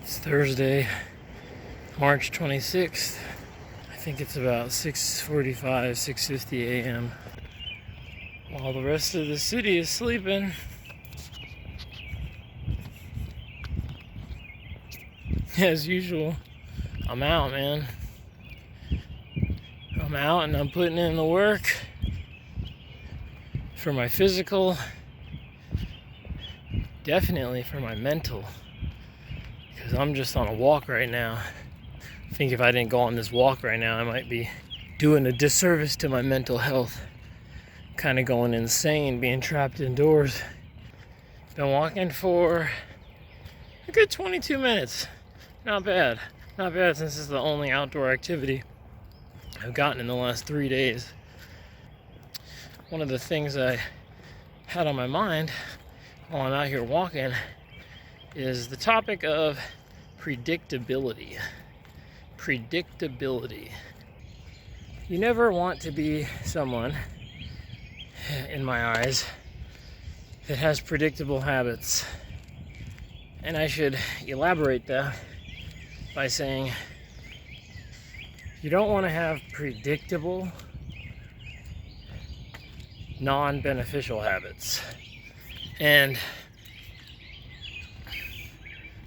It's Thursday, March 26th. I think it's about 6:45, 6:50 a.m. While the rest of the city is sleeping. As usual, I'm out, man. I'm out and I'm putting in the work for my physical, definitely for my mental. Because I'm just on a walk right now. I think if I didn't go on this walk right now, I might be doing a disservice to my mental health. Kind of going insane, being trapped indoors. Been walking for a good 22 minutes. Not bad. Not bad since it's the only outdoor activity I've gotten in the last 3 days. One of the things I had on my mind while I'm out here walking is the topic of predictability. Predictability. You never want to be someone, in my eyes, that has predictable habits. And I should elaborate that by saying you don't want to have predictable, non-beneficial habits. And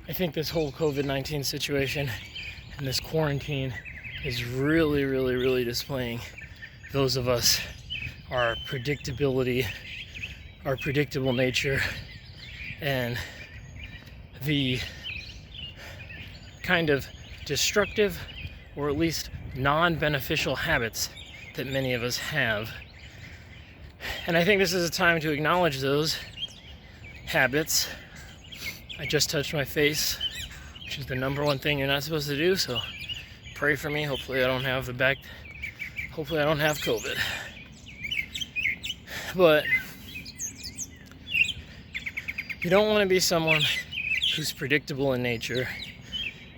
I think this whole COVID-19 situation and this quarantine is really displaying those of us, our predictability, our predictable nature, and the kind of destructive or at least non-beneficial habits that many of us have. And I think this is a time to acknowledge those habits. I just touched my face, which is the number one thing you're not supposed to do, so pray for me. Hopefully I don't have COVID. But you don't want to be someone who's predictable in nature,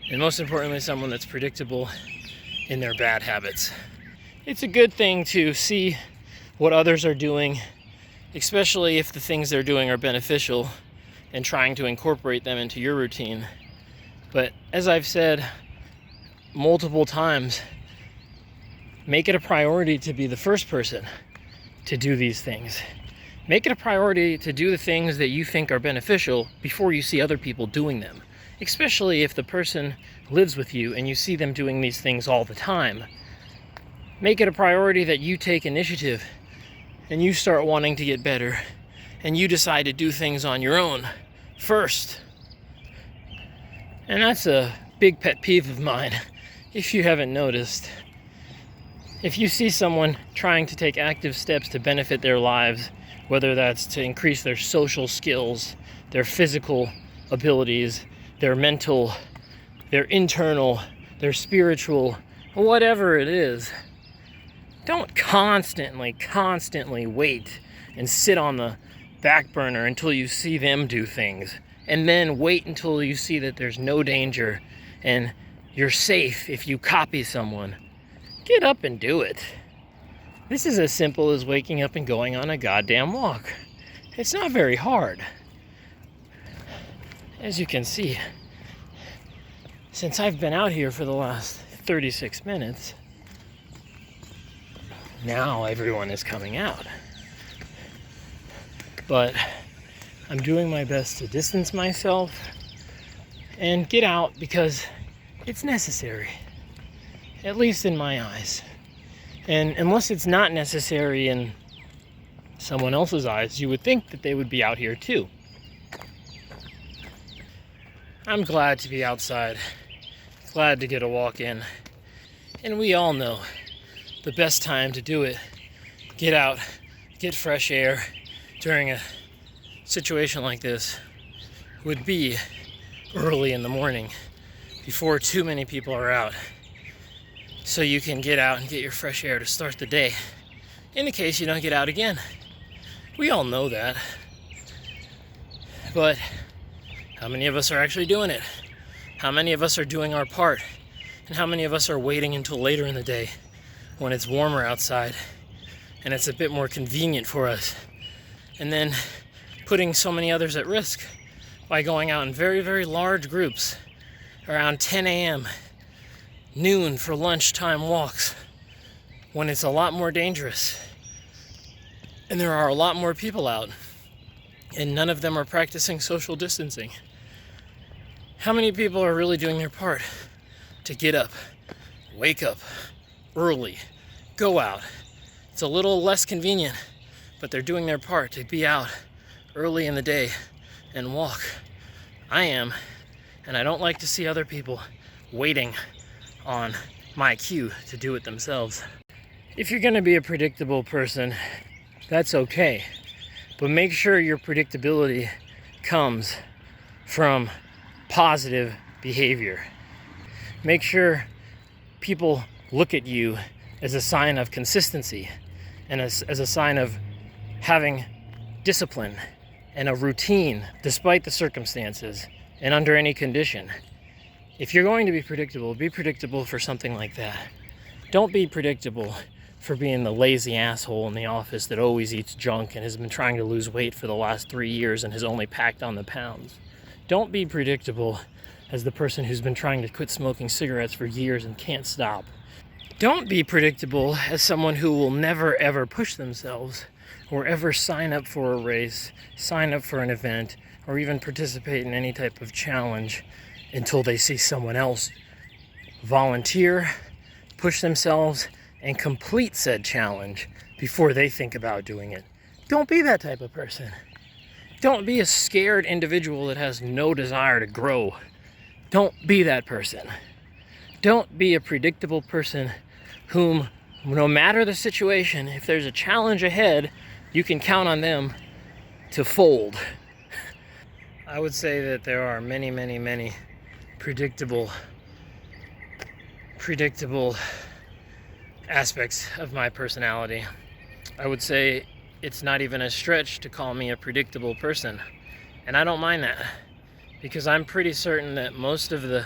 and most importantly, someone that's predictable in their bad habits. It's a good thing to see what others are doing, especially if the things they're doing are beneficial, and trying to incorporate them into your routine. But as I've said multiple times, make it a priority to be the first person to do these things. Make it a priority to do the things that you think are beneficial before you see other people doing them, especially if the person lives with you and you see them doing these things all the time. Make it a priority that you take initiative and you start wanting to get better and you decide to do things on your own first. And that's a big pet peeve of mine, if you haven't noticed. If you see someone trying to take active steps to benefit their lives, whether that's to increase their social skills, their physical abilities, their mental, their internal, their spiritual, whatever it is, don't constantly wait and sit on the back burner until you see them do things, and then wait until you see that there's no danger and you're safe if you copy someone. Get up and do it. This is as simple as waking up and going on a goddamn walk. It's not very hard. As you can see, since I've been out here for the last 36 minutes, now everyone is coming out. But I'm doing my best to distance myself and get out because it's necessary, at least in my eyes. And unless it's not necessary in someone else's eyes, you would think that they would be out here too. I'm glad to be outside, glad to get a walk in. And we all know the best time to do it, get out, get fresh air during a situation like this, would be early in the morning before too many people are out, so you can get out and get your fresh air to start the day in the case you don't get out again. We all know that, but how many of us are actually doing it? How many of us are doing our part? And how many of us are waiting until later in the day when it's warmer outside and it's a bit more convenient for us, and then putting so many others at risk by going out in very large groups around 10 a.m., noon for lunchtime walks, when it's a lot more dangerous and there are a lot more people out and none of them are practicing social distancing? How many people are really doing their part to get up, wake up early, go out? It's a little less convenient, but they're doing their part to be out early in the day and walk. I am, and I don't like to see other people waiting on my cue to do it themselves. If you're gonna be a predictable person, that's okay, but make sure your predictability comes from positive behavior. Make sure people look at you as a sign of consistency and as a sign of having discipline and a routine despite the circumstances and under any condition. If you're going to be predictable for something like that. Don't be predictable for being the lazy asshole in the office that always eats junk and has been trying to lose weight for the last 3 years and has only packed on the pounds. Don't be predictable as the person who's been trying to quit smoking cigarettes for years and can't stop. Don't be predictable as someone who will never ever push themselves or ever sign up for a race, sign up for an event, or even participate in any type of challenge until they see someone else volunteer, push themselves, and complete said challenge before they think about doing it. Don't be that type of person. Don't be a scared individual that has no desire to grow. Don't be that person. Don't be a predictable person whom, no matter the situation, if there's a challenge ahead, you can count on them to fold. I would say that there are many predictable aspects of my personality. I would say it's not even a stretch to call me a predictable person. And I don't mind that, because I'm pretty certain that most of the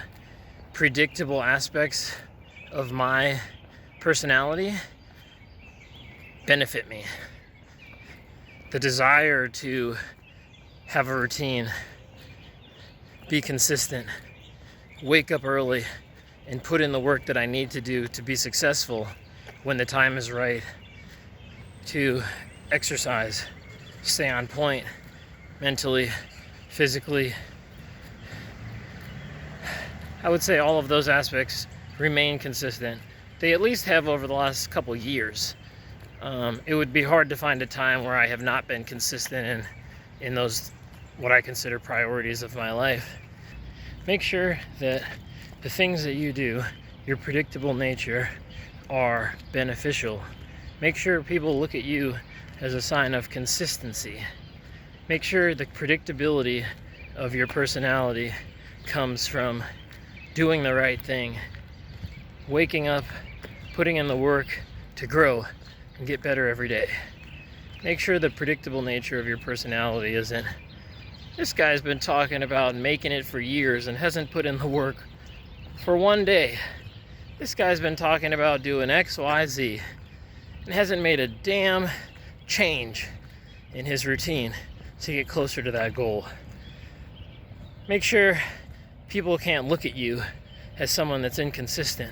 predictable aspects of my personality benefit me. The desire to have a routine, be consistent, wake up early, and put in the work that I need to do to be successful when the time is right, to exercise, stay on point mentally, physically. I would say all of those aspects remain consistent. They at least have over the last couple years. It would be hard to find a time where I have not been consistent in those, what I consider priorities of my life. Make sure that the things that you do, your predictable nature, are beneficial. Make sure people look at you as a sign of consistency. Make sure the predictability of your personality comes from doing the right thing, waking up, putting in the work to grow and get better every day. Make sure the predictable nature of your personality isn't, this guy's been talking about making it for years and hasn't put in the work for one day. This guy's been talking about doing X, Y, Z and hasn't made a damn change in his routine to get closer to that goal. Make sure people can't look at you as someone that's inconsistent.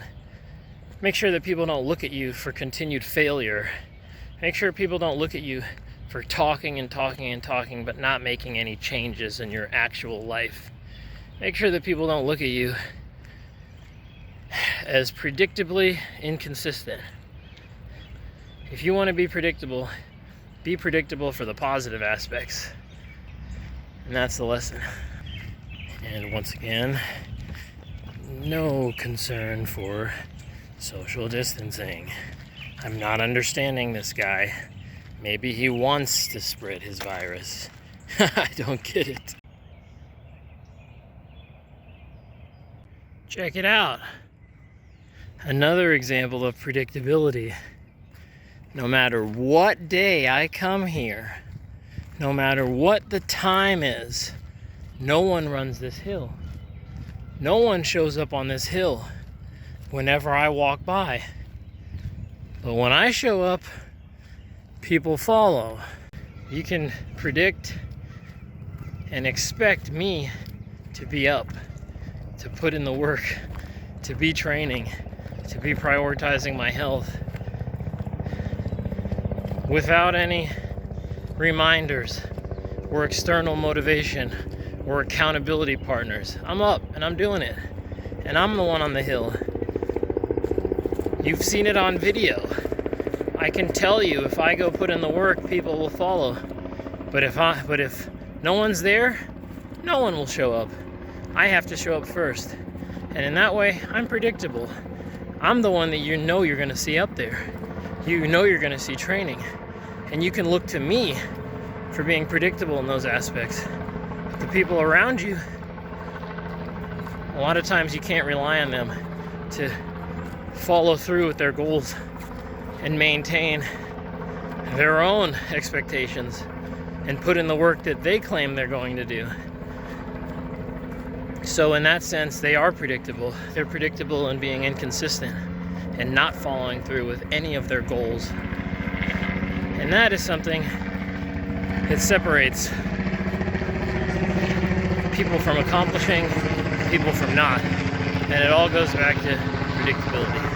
Make sure that people don't look at you for continued failure. Make sure people don't look at you for talking but not making any changes in your actual life. Make sure that people don't look at you as predictably inconsistent. If you want to be predictable for the positive aspects. And that's the lesson. And once again, no concern for social distancing. I'm not understanding this guy. Maybe he wants to spread his virus. I don't get it. Check it out. Another example of predictability. No matter what day I come here, no matter what the time is, no one runs this hill. No one shows up on this hill whenever I walk by. But when I show up, people follow. You can predict and expect me to be up, to put in the work, to be training, to be prioritizing my health without any reminders or external motivation or accountability partners. I'm up and I'm doing it. And I'm the one on the hill. You've seen it on video. I can tell you, if I go put in the work, people will follow. But if no one's there, no one will show up. I have to show up first. And in that way, I'm predictable. I'm the one that you know you're gonna see up there. You know you're gonna see training. And you can look to me for being predictable in those aspects. But the people around you, a lot of times you can't rely on them to follow through with their goals and maintain their own expectations and put in the work that they claim they're going to do. So in that sense, they are predictable. They're predictable in being inconsistent and not following through with any of their goals. And that is something that separates people from accomplishing, people from not. And it all goes back to predictability.